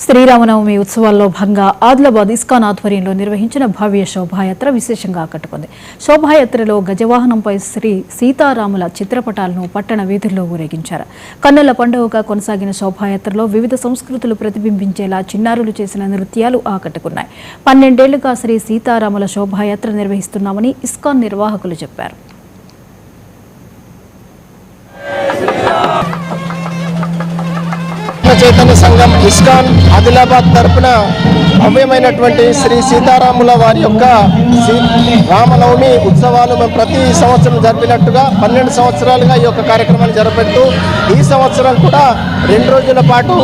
శ్రీరామనవమి ఉత్సవాల్లో భాగంగా ఆదిలాబాద్ ఇస్కాన్ ఆధ్వర్యంలో నిర్వహించిన భవ్య శోభాయాత్ర విశేషంగా ఆకట్టుకుంది. శోభాయాత్రలో గజవాహనంపై శ్రీ సీతారాముల చిత్రపటాలను పట్టణ వీధుల్లో ఊరేగించారు. కన్నుల పండుగగా కొనసాగిన శోభాయాత్రలో వివిధ సంస్కృతులు ప్రతిబింబించేలా చిన్నారులు చేసిన నృత్యాలు ఆకట్టుకున్నాయి. 12 ఏళ్లుగా శ్రీ సీతారాముల శోభాయాత్ర నిర్వహిస్తున్నామని ఇస్కాన్ నిర్వాహకులు చెప్పారు. చైతన్య సంఘం ఇస్కాన్ ఆదిలాబాద్ తరపున భవ్యమైనటువంటి శ్రీ సీతారాముల వారి యొక్క రామనవమి ఉత్సవాలు మేము ప్రతి సంవత్సరం జరిపినట్టుగా 12 సంవత్సరాలుగా ఈ యొక్క కార్యక్రమాన్ని జరపెడుతూ ఈ సంవత్సరం కూడా 2 రోజుల పాటు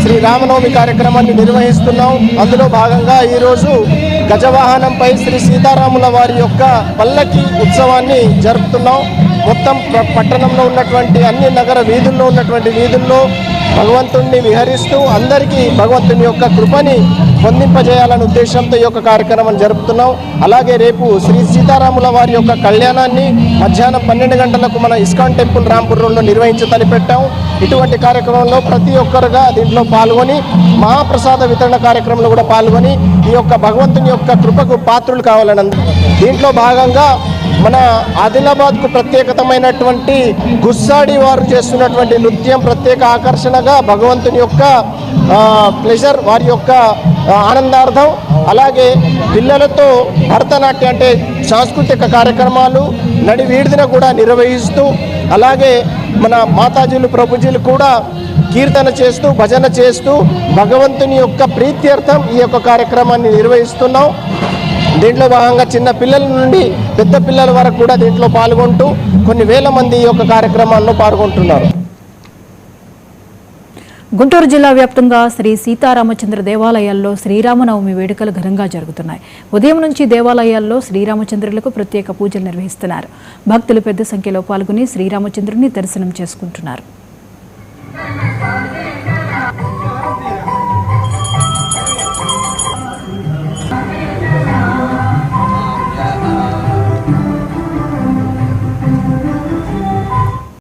శ్రీ రామనవమి కార్యక్రమాన్ని నిర్వహిస్తున్నాం. అందులో భాగంగా ఈరోజు గజవాహనంపై శ్రీ సీతారాముల వారి యొక్క పల్లకి ఉత్సవాన్ని జరుపుతున్నాం. మొత్తం పట్టణంలో ఉన్నటువంటి అన్ని నగర వీధుల్లో ఉన్నటువంటి వీధుల్లో భగవంతుణ్ణి విహరిస్తూ అందరికీ భగవంతుని యొక్క కృపని పొందింపజేయాలనే ఉద్దేశంతో ఈ యొక్క కార్యక్రమాన్ని జరుపుతున్నాం. అలాగే రేపు శ్రీ సీతారాముల వారి యొక్క కళ్యాణాన్ని మధ్యాహ్నం 12 గంటలకు మన ఇస్కాన్ టెంపుల్ రాంపూర్ రోడ్లో నిర్వహించి తలపెట్టాం. ఇటువంటి కార్యక్రమంలో ప్రతి ఒక్కరుగా దీంట్లో పాల్గొని మహాప్రసాద వితరణ కార్యక్రమంలో కూడా పాల్గొని ఈ యొక్క భగవంతుని యొక్క కృపకు పాత్రులు కావాలని దీంట్లో భాగంగా మన ఆదిలాబాద్కు ప్రత్యేకతమైనటువంటి గుస్సాడి వారు చేస్తున్నటువంటి నృత్యం ప్రత్యేక ఆకర్షణగా భగవంతుని యొక్క ప్లెజర్ వారి యొక్క ఆనందార్థం. అలాగే పిల్లలతో భరతనాట్యం అంటే సాంస్కృతిక కార్యక్రమాలు నడి వీడిదిన కూడా నిర్వహిస్తూ అలాగే మన మాతాజీలు ప్రభుజీలు కూడా కీర్తన చేస్తూ భజన చేస్తూ భగవంతుని యొక్క ప్రీత్యర్థం ఈ యొక్క కార్యక్రమాన్ని నిర్వహిస్తున్నాం. దీంట్లో భాగంగా చిన్న పిల్లల నుండి పెద్ద పిల్లల వరకు కూడా దీంట్లో పాల్గొంటూ కొన్ని వేల మంది ఈ యొక్క కార్యక్రమాల్లో పాల్గొంటున్నారు. గుంటూరు జిల్లా వ్యాప్తంగా శ్రీ సీతారామచంద్ర దేవాలయాల్లో శ్రీరామనవమి వేడుకలు ఘనంగా జరుగుతున్నాయి. ఉదయం నుంచి దేవాలయాల్లో శ్రీరామచంద్రులకు ప్రత్యేక పూజలు నిర్వహిస్తున్నారు. భక్తులు పెద్ద సంఖ్యలో పాల్గొని శ్రీరామచంద్రుని దర్శనం చేసుకుంటున్నారు.